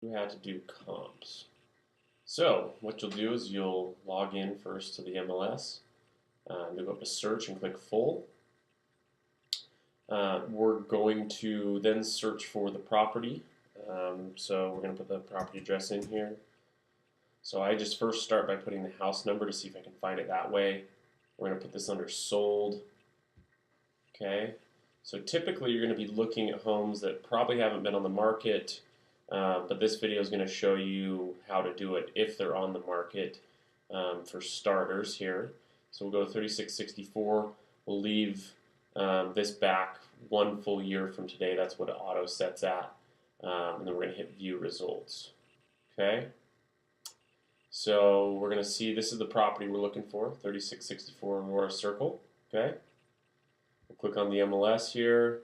We had to do comps. So what you'll do is you'll log in first to the MLS. You'll go up to search and click full. We're going to then search for the property. So we're going to put the property address in here. So I just first start by putting the house number to see if I can find it that way. We're going to put this under sold. Okay. So typically you're going to be looking at homes that probably haven't been on the market, but this video is going to show you how to do it if they're on the market for starters here. So we'll go to 3664. We'll leave this back one full year from today. That's what it auto sets at. And then we're going to hit view results. Okay. So we're going to see this is the property we're looking for, 3664 Aurora Circle. Okay. We'll click on the MLS here.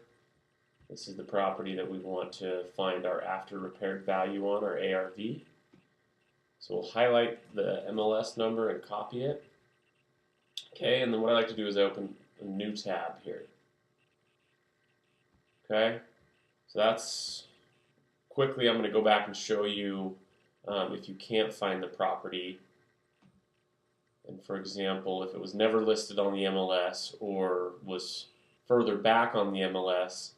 This is the property that we want to find our after repaired value on, our ARV. So we'll highlight the MLS number and copy it. Okay, and then what I like to do is open a new tab here. Okay, so that's quickly. I'm going to go back and show you if you can't find the property. And for example, if it was never listed on the MLS or was further back on the MLS,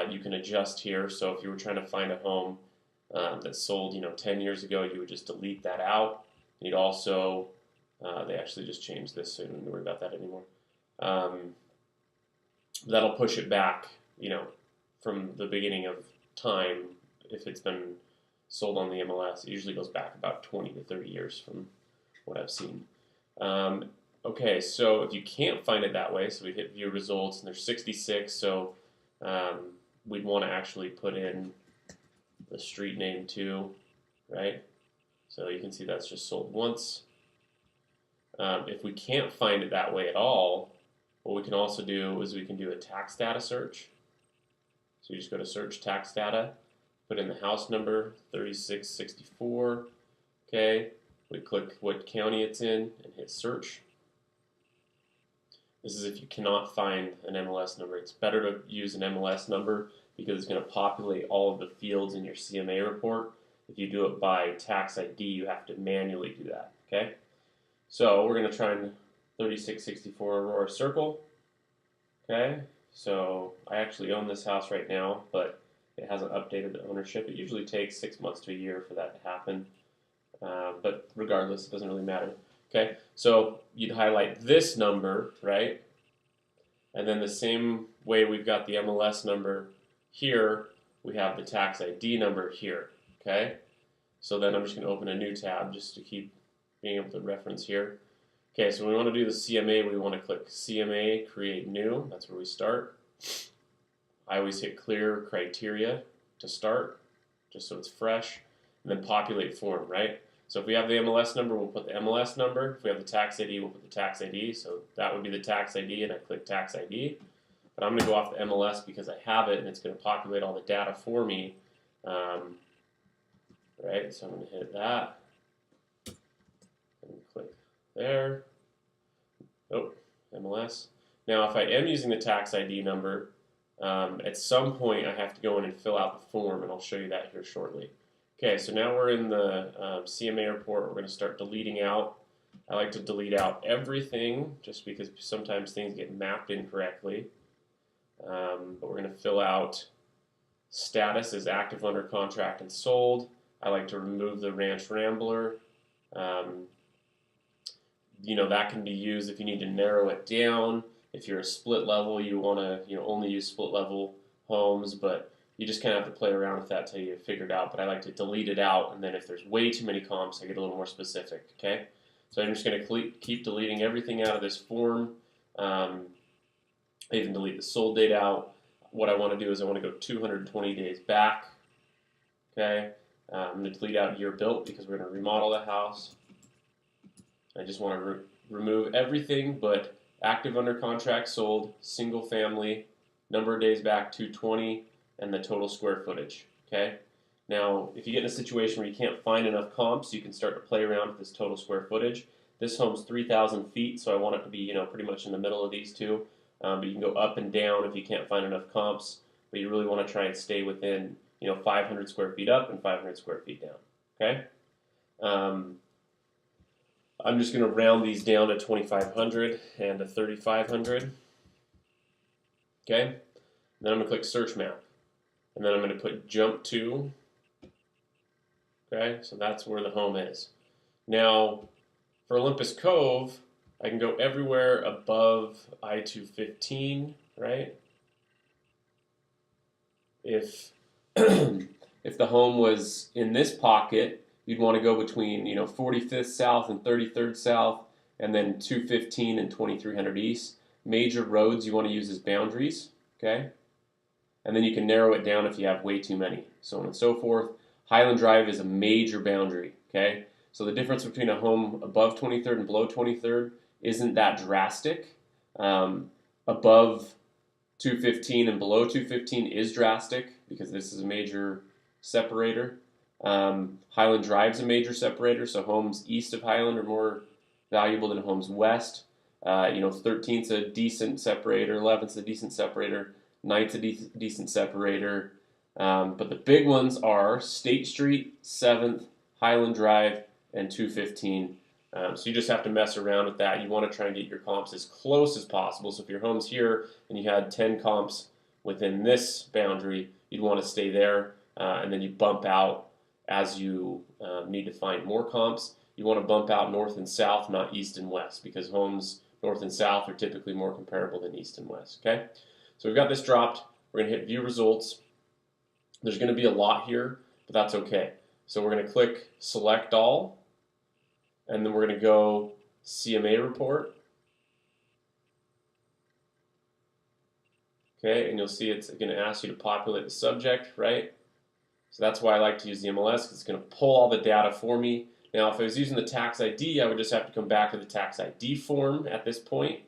you can adjust here. So if you were trying to find a home that sold, 10 years ago, you would just delete that out. You'd also, they actually just changed this, so you don't need to worry about that anymore. That'll push it back, from the beginning of time. If it's been sold on the MLS, it usually goes back about 20 to 30 years from what I've seen. Okay, so if you can't find it that way, so we hit view results, and there's 66, so we'd want to actually put in the street name too, right? So you can see that's just sold once. If we can't find it that way at all, what we can also do is we can do a tax data search. So you just go to search tax data, put in the house number, 3664, okay? We click what county it's in and hit search. This is if you cannot find an MLS number. It's better to use an MLS number because it's going to populate all of the fields in your CMA report. If you do it by tax ID, you have to manually do that, okay? So we're going to try 3664 Aurora Circle, okay? So I actually own this house right now, but it hasn't updated the ownership. It usually takes 6 months to a year for that to happen. But regardless, it doesn't really matter. Okay, so you'd highlight this number, right? And then the same way we've got the MLS number here, we have the tax ID number here, okay? So then I'm just going to open a new tab just to keep being able to reference here. Okay, so when we want to do the CMA, we want to click CMA, create new. That's where we start. I always hit clear criteria to start, just so it's fresh, and then populate form, right? So if we have the MLS number, we'll put the MLS number. If we have the tax ID, we'll put the tax ID. So that would be the tax ID, and I click tax ID. But I'm going to go off the MLS because I have it, and it's going to populate all the data for me. Right, so I'm going to hit that. And click there. Oh, MLS. Now, if I am using the tax ID number, at some point I have to go in and fill out the form, and I'll show you that here shortly. Okay, so now we're in the CMA report. We're going to start deleting out. I like to delete out everything just because sometimes things get mapped incorrectly. But we're going to fill out status as active, under contract, and sold. I like to remove the Ranch Rambler. That can be used if you need to narrow it down. If you're a split level, you want to only use split level homes, but you just kind of have to play around with that till you figure it out. But I like to delete it out, and then if there's way too many comps, I get a little more specific, okay? So I'm just going to keep deleting everything out of this form. I even delete the sold date out. What I want to do is I want to go 220 days back, okay? I'm going to delete out year built because we're going to remodel the house. I just want to remove everything but active, under contract, sold, single family, number of days back 220, and the total square footage, okay? Now, if you get in a situation where you can't find enough comps, you can start to play around with this total square footage. This home's 3,000 feet, so I want it to be, pretty much in the middle of these two. But you can go up and down if you can't find enough comps, but you really want to try and stay within, 500 square feet up and 500 square feet down. Okay. I'm just going to round these down to 2,500 and to 3,500. Okay. And then I'm going to click Search Map. And then I'm going to put Jump to. Okay. So that's where the home is. Now, for Olympus Cove, I can go everywhere above I-215, right? If if the home was in this pocket, you'd want to go between 45th South and 33rd South, and then 215 and 2300 East. Major roads you want to use as boundaries, okay? And then you can narrow it down if you have way too many, so on and so forth. Highland Drive is a major boundary, okay? So the difference between a home above 23rd and below 23rd isn't that drastic. Above 215 and below 215 is drastic because this is a major separator. Highland Drive's a major separator, so homes east of Highland are more valuable than homes west. 13th's a decent separator, 11th's a decent separator, 9th's a decent separator. But the big ones are State Street, 7th, Highland Drive, and 215. So you just have to mess around with that. You want to try and get your comps as close as possible. So if your home's here and you had 10 comps within this boundary, you'd want to stay there, and then you bump out as you need to find more comps. You want to bump out north and south, not east and west, because homes north and south are typically more comparable than east and west. Okay, so we've got this dropped. We're going to hit View Results. There's going to be a lot here, but that's okay. So we're going to click Select All, and then we're going to go CMA Report. Okay, and you'll see it's going to ask you to populate the subject, right? So that's why I like to use the MLS, because it's going to pull all the data for me. Now, if I was using the tax ID, I would just have to come back to the tax ID form at this point,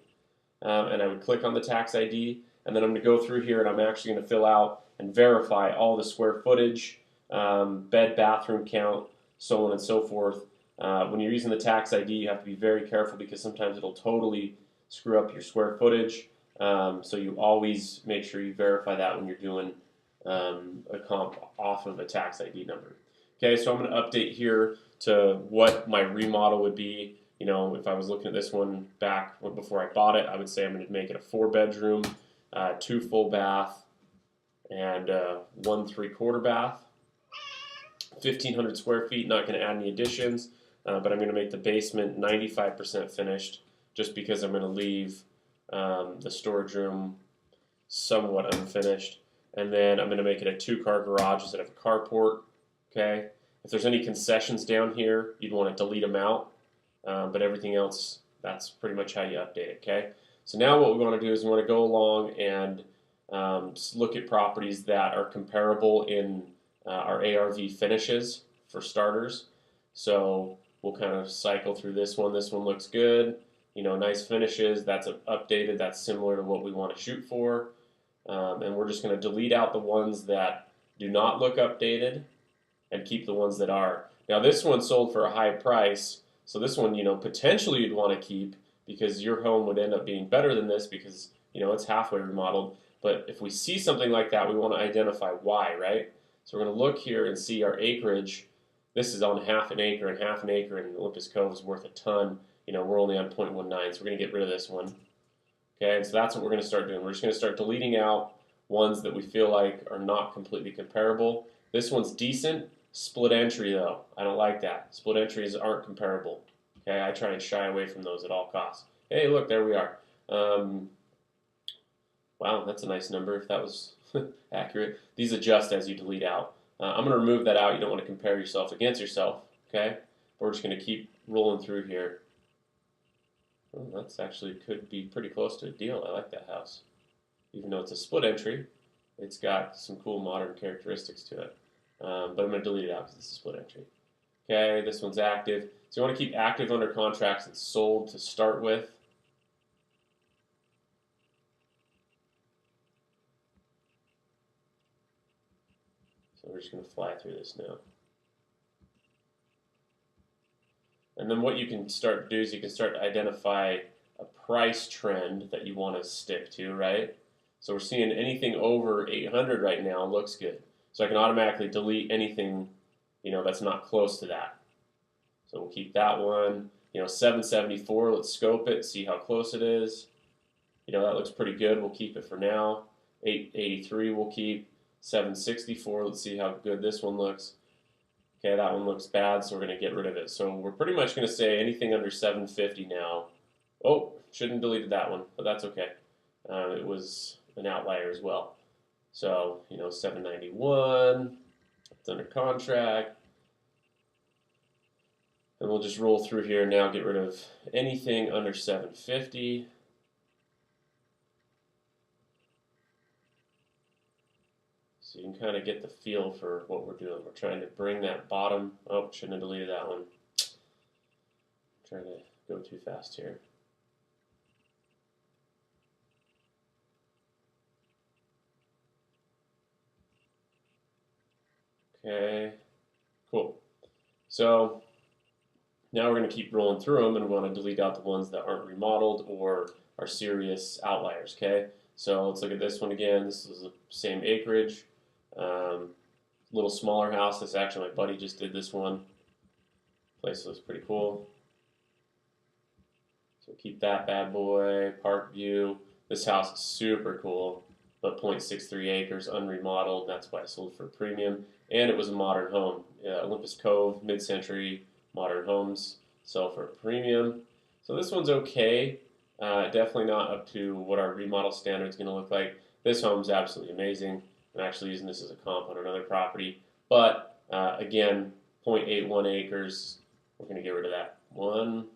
and I would click on the tax ID, and then I'm going to go through here, and I'm actually going to fill out and verify all the square footage, bed, bathroom count, so on and so forth. When you're using the tax ID, you have to be very careful because sometimes it'll totally screw up your square footage. So you always make sure you verify that when you're doing a comp off of a tax ID number. Okay, so I'm going to update here to what my remodel would be. If I was looking at this one back before I bought it, I would say I'm going to make it a 4-bedroom, 2 full bath, and 1 3/4 bath. 1,500 square feet, not going to add any additions, but I'm going to make the basement 95% finished just because I'm going to leave the storage room somewhat unfinished. And then I'm going to make it a 2-car garage instead of a carport. Okay. If there's any concessions down here, you'd want to delete them out. But everything else, that's pretty much how you update it. Okay. So now what we want to do is we want to go along and look at properties that are comparable in our ARV finishes for starters. So we'll kind of cycle through this one. This one looks good. Nice finishes. That's updated. That's similar to what we want to shoot for. And we're just going to delete out the ones that do not look updated and keep the ones that are. Now this one sold for a high price, so this one, potentially you'd want to keep because your home would end up being better than this because, it's halfway remodeled. But if we see something like that, we want to identify why, right? So we're going to look here and see our acreage. This is on half an acre, and half an acre in Olympus Cove is worth a ton. We're only on 0.19, so we're going to get rid of this one. Okay, and so that's what we're going to start doing. We're just going to start deleting out ones that we feel like are not completely comparable. This one's decent. Split entry, though. I don't like that. Split entries aren't comparable. Okay, I try and shy away from those at all costs. Hey, look, there we are. Wow, that's a nice number if that was accurate. These adjust as you delete out. I'm going to remove that out. You don't want to compare yourself against yourself. Okay, we're just going to keep rolling through here. Oh, that's actually could be pretty close to a deal. I like that house. Even though it's a split entry, it's got some cool modern characteristics to it. But I'm going to delete it out because this is a split entry. Okay, this one's active. So you want to keep active under contracts and sold to start with. So we're just going to fly through this now. And then what you can start to do is you can start to identify a price trend that you want to stick to, right? So we're seeing anything over 800 right now looks good. So I can automatically delete anything, that's not close to that. So we'll keep that one. 774, let's scope it, see how close it is. That looks pretty good. We'll keep it for now. 883 we'll keep. 764, let's see how good this one looks. Okay, that one looks bad, so we're going to get rid of it. So we're pretty much going to say anything under 750 now. Oh, shouldn't have deleted that one, but that's okay. It was an outlier as well. So, 791, it's under contract. And we'll just roll through here now, get rid of anything under 750. So you can kind of get the feel for what we're doing. We're trying to bring that bottom. Oh, shouldn't have deleted that one. Trying to go too fast here. Okay, cool. So now we're going to keep rolling through them, and we want to delete out the ones that aren't remodeled or are serious outliers. Okay, so let's look at this one again. This is the same acreage. Little smaller house. This actually, my buddy just did this one. Place looks pretty cool. So keep that bad boy. Park view. This house is super cool, but 0.63 acres, unremodeled. That's why I sold for a premium. And it was a modern home. Olympus Cove, mid-century modern homes sell for a premium. So this one's okay. Definitely not up to what our remodel standard is going to look like. This home's absolutely amazing. I'm actually using this as a comp on another property. But again, 0.81 acres. We're going to get rid of that one.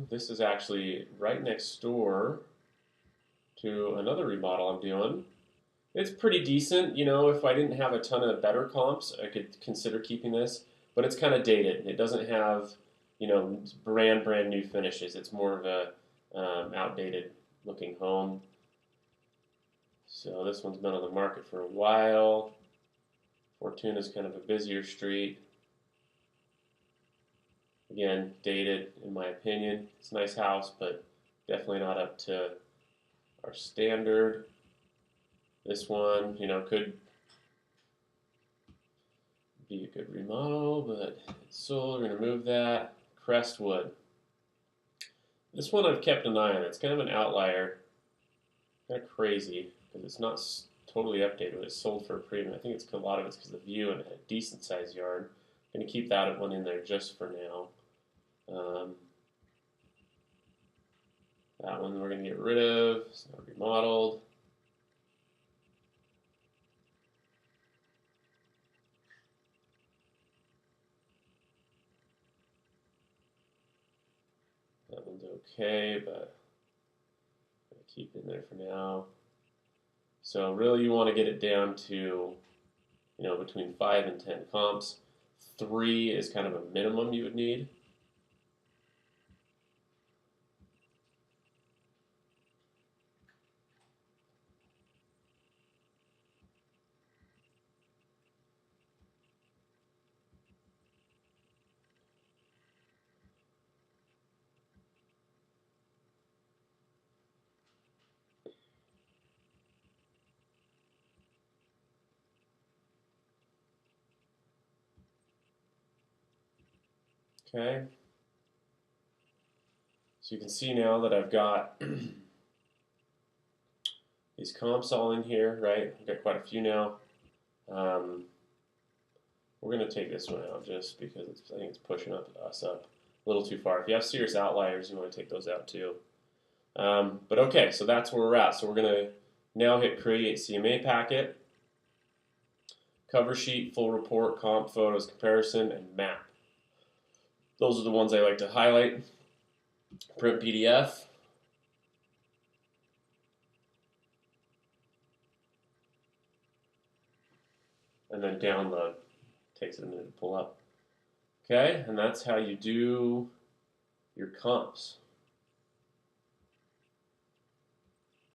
This is actually right next door to another remodel I'm doing. It's pretty decent. If I didn't have a ton of better comps, I could consider keeping this. But it's kind of dated. It doesn't have, brand new finishes. It's more of a outdated looking home. So this one's been on the market for a while. Fortuna is kind of a busier street. Again, dated in my opinion. It's a nice house, but definitely not up to our standard. This one, could be a good remodel, but it's sold. We're going to move that. Crestwood. This one I've kept an eye on. It's kind of an outlier. Kind of crazy because it's not totally updated. It's sold for a premium. I think a lot of it's because of the view and a decent sized yard. I'm going to keep that one in there just for now. That one we're going to get rid of. It's not remodeled. That one's okay, but I'm going to keep it in there for now. So really you want to get it down to, between 5 and 10 comps. 3 is kind of a minimum you would need. Okay. So you can see now that I've got these comps all in here, right? I've got quite a few now. We're going to take this one out just because I think it's pushing us up a little too far. If you have serious outliers, you want to take those out too. But okay, so that's where we're at. So we're going to now hit Create CMA Packet, Cover Sheet, Full Report, Comp, Photos, Comparison, and Map. Those are the ones I like to highlight. Print PDF. And then download. Takes it a minute to pull up. Okay, and that's how you do your comps.